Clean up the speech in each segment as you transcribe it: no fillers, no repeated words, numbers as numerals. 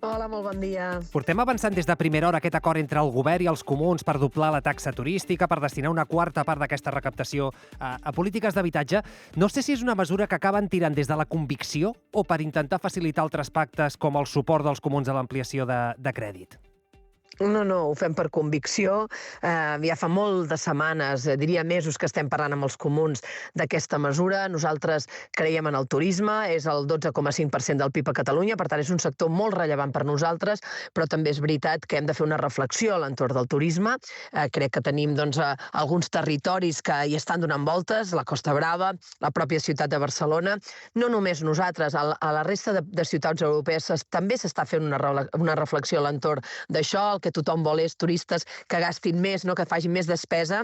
Hola, molt bon dia. Portem avançant des de primera hora aquest acord entre el govern i els comuns per doblar la taxa turística, per destinar una quarta part d'aquesta recaptació a polítiques d'habitatge. No sé si és una mesura que acaben tirant des de la convicció o per intentar facilitar altres pactes com el suport dels comuns a l'ampliació de crèdit. No, ho fem per convicció. Ja fa molt de setmanes, diria mesos, que estem parlant amb els comuns d'aquesta mesura. Nosaltres creiem en el turisme, és el 12,5% del PIB a Catalunya, per tant és un sector molt rellevant per nosaltres, però també és veritat que hem de fer una reflexió a l'entorn del turisme. Crec que tenim alguns territoris que hi estan donant voltes, la Costa Brava, la pròpia ciutat de Barcelona. No només nosaltres, a la resta de ciutats europees també s'està fent una reflexió a l'entorn d'això. El que tothom vol és turistes que gastin més, no? Que facin més despesa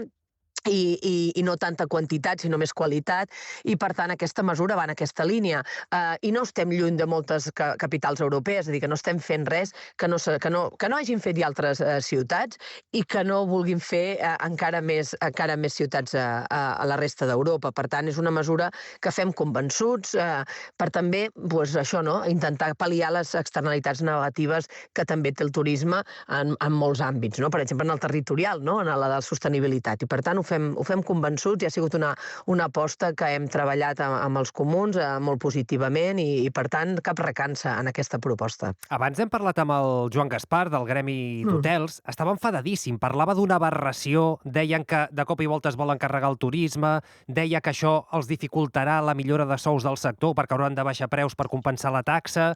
i no tanta quantitat, sinó més qualitat, i per tant aquesta mesura va en aquesta línia. I no estem lluny de moltes capitals europees, és a dir, que no estem fent res que no hagin fet ja altres ciutats i que no vulguin fer encara més ciutats a la resta d'Europa. Per tant, és una mesura que fem convençuts per també això, no? Intentar pal·liar les externalitats negatives que també té el turisme en molts àmbits, no? Per exemple, en el territorial, no? En la de la sostenibilitat. I per tant, ho fem convençuts i ha sigut una aposta que hem treballat amb els comuns molt positivament i per tant, cap recança en aquesta proposta. Abans hem parlat amb el Joan Gaspar, del Gremi d'Hotels. Estava enfadadíssim, parlava d'una aberració, deien que de cop i volta es volen carregar el turisme, deia que això els dificultarà la millora de sous del sector perquè hauran de baixar preus per compensar la taxa.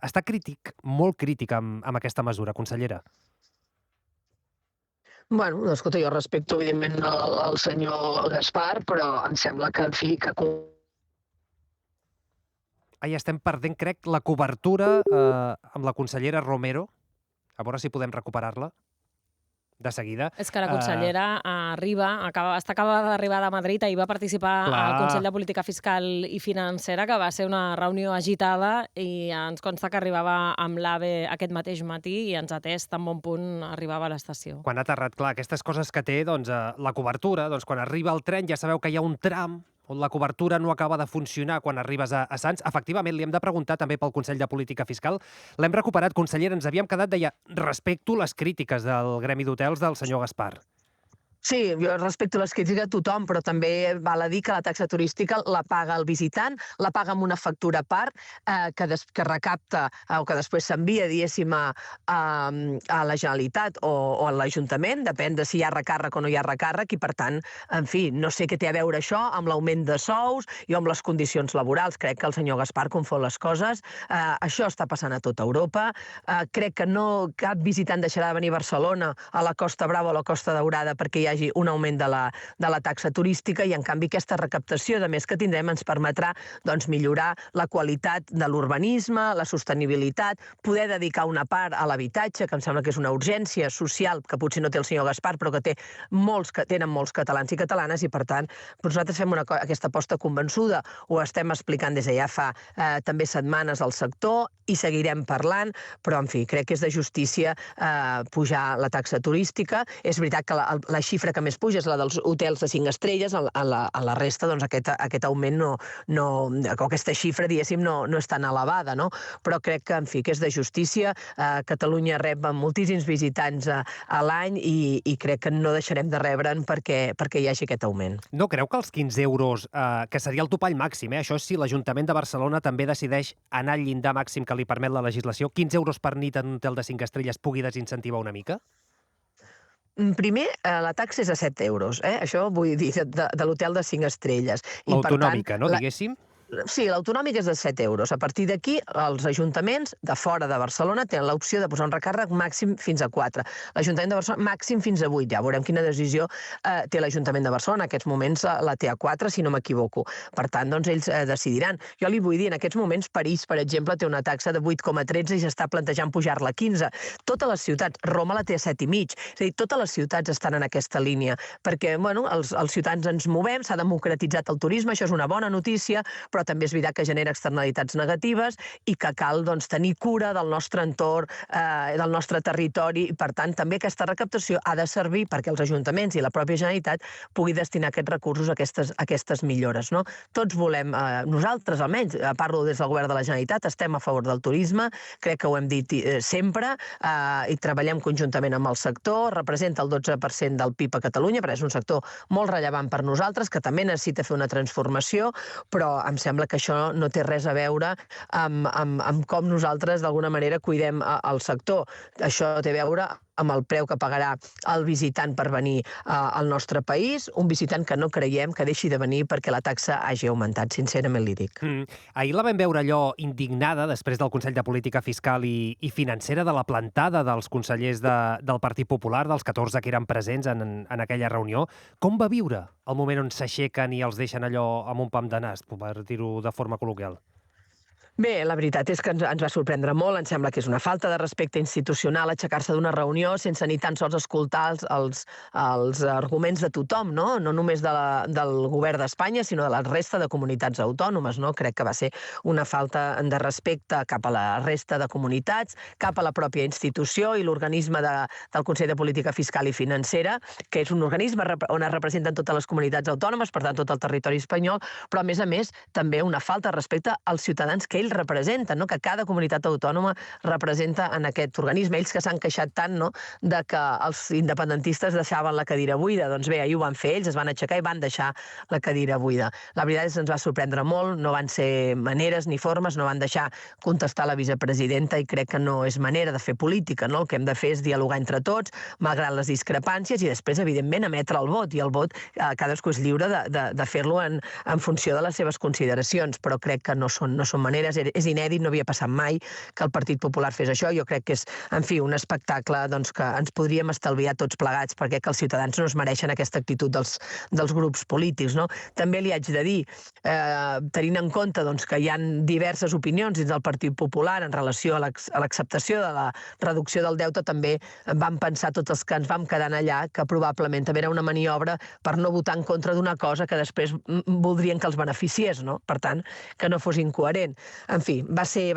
Està crític, molt crític amb aquesta mesura, consellera. Bueno, escolta, jo respecto, evidentment, el senyor Gaspar, però em sembla que, en fi, que... Ahir estem perdent, crec, la cobertura amb la consellera Romero. A veure si podem recuperar-la de seguida. És que la consellera acaba d'arribar de Madrid, ahir va participar al Consell de Política Fiscal i Financera, que va ser una reunió agitada i ens consta que arribava amb l'AVE aquest mateix matí i ens ha atès tan bon punt arribava a l'estació. Quan ha aterrat, clar, aquestes coses que té, doncs, la cobertura, doncs, quan arriba el tren ja sabeu que hi ha un tram on la cobertura no acaba de funcionar quan arribes a Sants. Efectivament, li hem de preguntar també pel Consell de Política Fiscal. L'hem recuperat, consellera, ens havíem quedat, deia, respecto les crítiques del Gremi d'Hotels del senyor Gaspar. Sí, jo respecto les crítiques a tothom, però també val a dir que la taxa turística la paga el visitant, la paga amb una factura a part que recapta o que després s'envia, diguéssim, a la Generalitat o a l'Ajuntament, depèn de si hi ha recàrrec o no hi ha recàrrec, i per tant, en fi, no sé què té a veure això amb l'augment de sous i amb les condicions laborals. Crec que el senyor Gaspar confon les coses. Això està passant a tota Europa. Crec que cap visitant deixarà de venir a Barcelona, a la Costa Brava o a la Costa Daurada perquè hi hagi un augment de la taxa turística i, en canvi, aquesta recaptació, de més que tindrem, ens permetrà millorar la qualitat de l'urbanisme, la sostenibilitat, poder dedicar una part a l'habitatge, que em sembla que és una urgència social que potser no té el senyor Gaspar, però que tenen molts catalans i catalanes, i, per tant, nosaltres fem aquesta aposta convençuda. Ho estem explicant des de ja fa també setmanes al sector i seguirem parlant, però, en fi, crec que és de justícia pujar la taxa turística. És veritat que la xifra que més puja és la dels hotels de 5 estrelles, a la resta aquest augment aquesta xifra, diguéssim, no és tan elevada, no? Però crec que, en fi, que és de justícia. Catalunya rep moltíssims visitants a l'any i crec que no deixarem de rebre'n perquè hi hagi aquest augment. No creu que els 15 euros, que seria el topall màxim, això és si l'Ajuntament de Barcelona també decideix anar al llindar màxim que li permet la legislació, 15 euros per nit en un hotel de 5 estrelles pugui desincentivar una mica? Primer, la taxa és de 7 euros, això vull dir, de l'hotel de 5 estrelles. L'autonòmica, no, diguéssim? Sí, l'autonòmic és de 7 euros. A partir d'aquí, els ajuntaments de fora de Barcelona tenen l'opció de posar un recàrrec màxim fins a 4. L'Ajuntament de Barcelona màxim fins a 8. Ja veurem quina decisió té l'Ajuntament de Barcelona. En aquests moments la té a 4, si no m'equivoco. Per tant, doncs, ells decidiran. Jo li vull dir, en aquests moments, París, per exemple, té una taxa de 8,13 i s'està plantejant pujar-la a 15. Totes les ciutats, Roma la té a 7,5. És a dir, totes les ciutats estan en aquesta línia, perquè, bueno, els ciutadans ens movem, s'ha democratitzat el turisme, això és una bona notícia, però però també és veritat que genera externalitats negatives i que cal tenir cura del nostre entorn, del nostre territori, i per tant també aquesta recaptació ha de servir perquè els ajuntaments i la pròpia Generalitat pugui destinar aquests recursos a aquestes millores. Tots volem, nosaltres almenys, parlo des del govern de la Generalitat, estem a favor del turisme, crec que ho hem dit sempre, i treballem conjuntament amb el sector, representa el 12% del PIB a Catalunya, però és un sector molt rellevant per nosaltres, que també necessita fer una transformació, però em sembla que això no té res a veure amb com nosaltres d'alguna manera cuidem el sector. Això té a veure amb el preu que pagarà el visitant per venir al nostre país, un visitant que no creiem que deixi de venir perquè la taxa hagi augmentat, sincerament li dic. Ahir la vam veure allò indignada després del Consell de Política Fiscal i Financera de la plantada dels consellers del Partit Popular, dels 14 que eren presents en aquella reunió. Com va viure el moment on s'aixequen i els deixen allò amb un pam de nas, per dir-ho de forma col·loquial? Bé, la veritat és que ens va sorprendre molt. Em sembla que és una falta de respecte institucional aixecar-se d'una reunió sense ni tan sols escoltar els arguments de tothom, no només del govern d'Espanya, sinó de la resta de comunitats autònomes. Crec que va ser una falta de respecte cap a la resta de comunitats, cap a la pròpia institució i l'organisme del Consell de Política Fiscal i Financera, que és un organisme on es representen totes les comunitats autònomes, per tant, tot el territori espanyol, però, a més, també una falta de respecte als ciutadans que ells representen, que cada comunitat autònoma representa en aquest organisme. Ells que s'han queixat tant de que els independentistes deixaven la cadira buida. Doncs bé, ahir ho van fer ells, es van aixecar i van deixar la cadira buida. La veritat és que ens va sorprendre molt, no van ser maneres ni formes, no van deixar contestar la vicepresidenta i crec que no és manera de fer política. El que hem de fer és dialogar entre tots, malgrat les discrepàncies, i després, evidentment, emetre el vot. I el vot cadascú és lliure de fer-lo en funció de les seves consideracions, però crec que no són maneres. És inèdit, no havia passat mai que el Partit Popular fes això. Jo crec que és, en fi, un espectacle que ens podríem estalviar tots plegats, perquè que els ciutadans no es mereixen aquesta actitud dels grups polítics. També li haig de dir, tenint en compte que hi ha diverses opinions dins del Partit Popular en relació a l'acceptació de la reducció del deute, també vam pensar tots els que ens vam quedar allà que probablement també era una maniobra per no votar en contra d'una cosa que després voldrien que els beneficiés, per tant, que no fos incoherent. En fi, va ser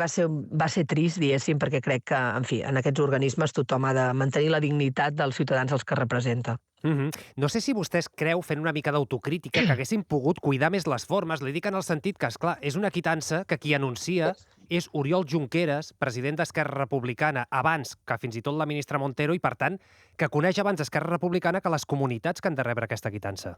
trist, diguéssim, perquè crec que, en fi, en aquests organismes tothom ha de mantenir la dignitat dels ciutadans als que representa. No sé si vostès creu, fent una mica d'autocrítica, que haguessin pogut cuidar més les formes. Li dic en el sentit que, esclar, és una quitança que qui anuncia és Oriol Junqueras, president d'Esquerra Republicana, abans que fins i tot la ministra Montero, i, per tant, que coneix abans Esquerra Republicana que les comunitats que han de rebre aquesta quitança.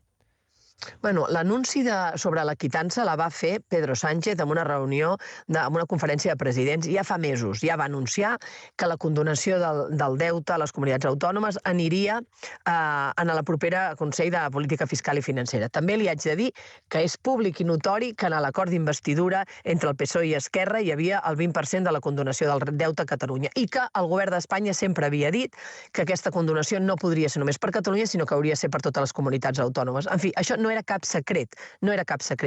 L'anunci sobre la quitança la va fer Pedro Sánchez en una reunió, en una conferència de presidents, ja fa mesos. Ja va anunciar que la condonació del deute a les comunitats autònomes aniria en la propera Consell de Política Fiscal i Financera. També li haig de dir que és públic i notori que en l'acord d'investidura entre el PSOE i Esquerra hi havia el 20% de la condonació del deute a Catalunya i que el govern d'Espanya sempre havia dit que aquesta condonació no podria ser només per Catalunya, sinó que hauria de ser per totes les comunitats autònomes. En fi, això no era cap secret,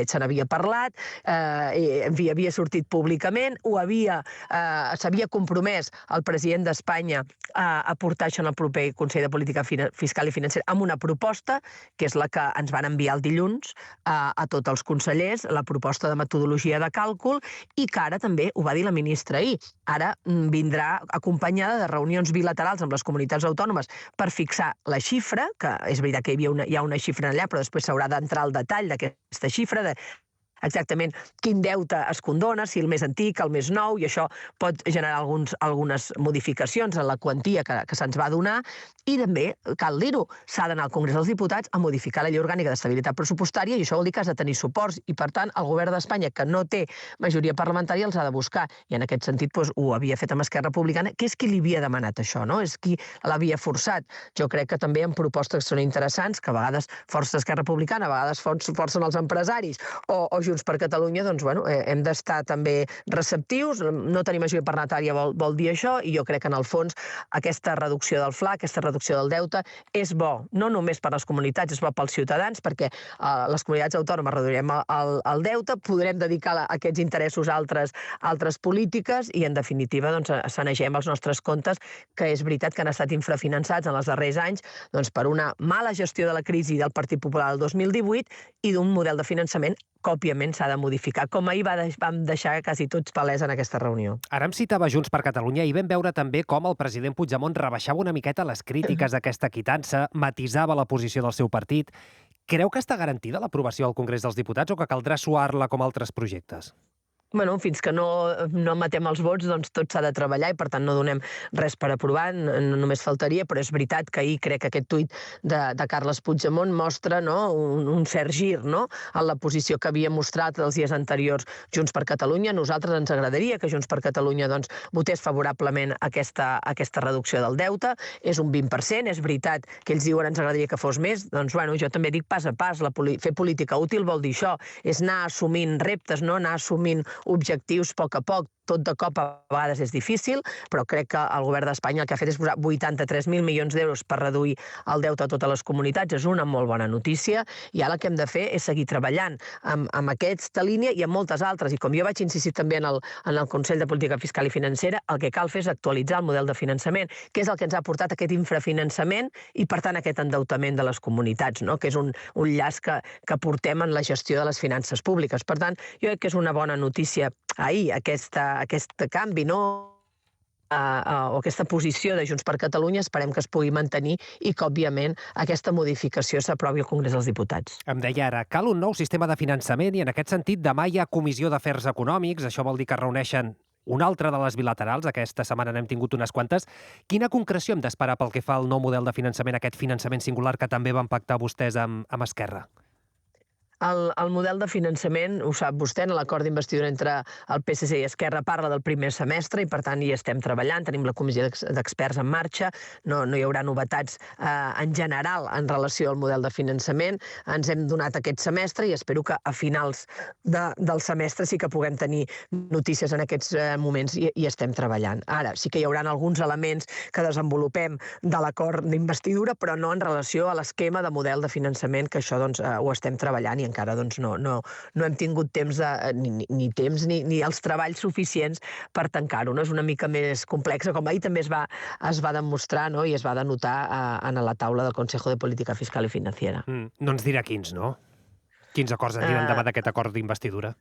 se n'havia parlat, havia sortit públicament, s'havia compromès el president d'Espanya a portar això en el proper Consell de Política Fiscal i Financera amb una proposta, que és la que ens van enviar el dilluns a tots els consellers, la proposta de metodologia de càlcul, i que ara també ho va dir la ministra ahir. Ara vindrà acompanyada de reunions bilaterals amb les comunitats autònomes per fixar la xifra, que és veritat que hi ha una xifra allà, però després s'haurà d'entrar al detall d'aquesta xifra, exactament quin deute es condona, si el més antic, el més nou, i això pot generar algunes modificacions en la quantia que se'ns va donar, i també, cal dir-ho, s'ha d'anar al Congrés dels Diputats a modificar la llei orgànica d'estabilitat pressupostària, i això vol dir que has de tenir suports, i per tant el govern d'Espanya, que no té majoria parlamentària, els ha de buscar, i en aquest sentit ho havia fet amb Esquerra Republicana, que és qui li havia demanat això, és qui l'havia forçat. Jo crec que també en propostes que són interessants, que a vegades força Esquerra Republicana, a vegades forcen els empresaris, o Junts per Catalunya, doncs, hem d'estar també receptius. No tenir majoria parlamentària vol dir això, i jo crec que, en el fons, aquesta reducció del FLA, aquesta reducció del deute, és bo, no només per a les comunitats, és bo pels ciutadans, perquè les comunitats autònomes reduirem el deute, podrem dedicar a aquests interessos a altres polítiques, i, en definitiva, sanegem els nostres comptes, que és veritat que han estat infrafinançats en els darrers anys per una mala gestió de la crisi del Partit Popular del 2018 i d'un model de finançament que, òbviament, òbviament s'ha de modificar, com ahir vam deixar quasi tots palès en aquesta reunió. Ara em citava Junts per Catalunya i vam veure també com el president Puigdemont rebaixava una miqueta les crítiques d'aquesta quitança, matisava la posició del seu partit. Creu que està garantida l'aprovació al Congrés dels Diputats o que caldrà suar-la com altres projectes? Bueno, fins que no matem els vots, doncs tot s'ha de treballar i, per tant, no donem res per aprovar, no només faltaria, però és veritat que ahir crec que aquest tuit de Carles Puigdemont mostra un cert gir en la posició que havia mostrat els dies anteriors Junts per Catalunya. A nosaltres ens agradaria que Junts per Catalunya votés favorablement aquesta reducció del deute. És un 20%, és veritat que ells diuen ens agradaria que fos més, doncs bueno, jo també dic pas a pas, fer política útil vol dir això, és anar assumint reptes, anar assumint objectius a poc, tot de cop a vegades és difícil, però crec que el govern d'Espanya el que ha fet és posar 83.000 milions d'euros per reduir el deute a totes les comunitats. És una molt bona notícia i ara el que hem de fer és seguir treballant amb aquesta línia i amb moltes altres. I com jo vaig insistir també en el Consell de Política Fiscal i Financera, el que cal fer és actualitzar el model de finançament, que és el que ens ha portat aquest infrafinançament i, per tant, aquest endeutament de les comunitats, que és un llast que portem en la gestió de les finances públiques. Per tant, jo crec que és una bona notícia ahir aquest canvi, o aquesta posició de Junts per Catalunya, esperem que es pugui mantenir i que, òbviament, aquesta modificació s'aprovi al Congrés dels Diputats. Em deia ara, cal un nou sistema de finançament i, en aquest sentit, demà hi ha Comissió d'Afers Econòmics, això vol dir que reuneixen una altra de les bilaterals, aquesta setmana n'hem tingut unes quantes. Quina concreció hem d'esperar pel que fa al nou model de finançament, aquest finançament singular que també van pactar vostès amb Esquerra? El model de finançament, ho sap vostè, en l'acord d'investidura entre el PSC i Esquerra parla del primer semestre i, per tant, hi estem treballant. Tenim la comissió d'experts en marxa. No hi haurà novetats en general en relació al model de finançament. Ens hem donat aquest semestre i espero que a finals del semestre sí que puguem tenir notícies en aquests moments i estem treballant. Ara, sí que hi haurà alguns elements que desenvolupem de l'acord d'investidura, però no en relació a l'esquema de model de finançament, que això ho estem treballant i encara no hem tingut temps ni els treballs suficients per tancar-ho. És una mica més complexa, com ahir també es va demostrar i es va denotar en la taula del Consejo de Política Fiscal i Financiera. No ens dirà quins, no? Quins acords en diuen davant d'aquest acord d'investidura?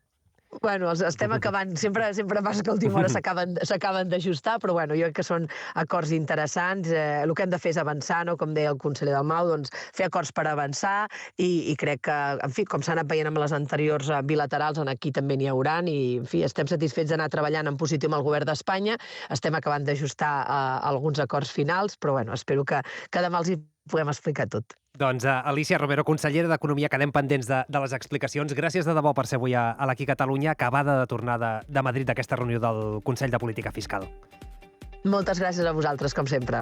Bueno, estem acabant, sempre passa que a última hora s'acaben d'ajustar, però bueno, jo crec que són acords interessants. El que hem de fer és avançar, com deia el conseller Dalmau, doncs fer acords per avançar i crec que, en fi, com s'ha anat veient amb les anteriors bilaterals, aquí també n'hi hauran i, en fi, estem satisfets d'anar treballant en positiu amb el govern d'Espanya. Estem acabant d'ajustar alguns acords finals, però bueno, espero que demà els hi puguem explicar tot. Doncs Alícia Romero, consellera d'Economia, quedem pendents de les explicacions. Gràcies de debò per ser avui a l'Aquí Catalunya, acabada de tornar de Madrid d'aquesta reunió del Consell de Política Fiscal. Moltes gràcies a vosaltres, com sempre.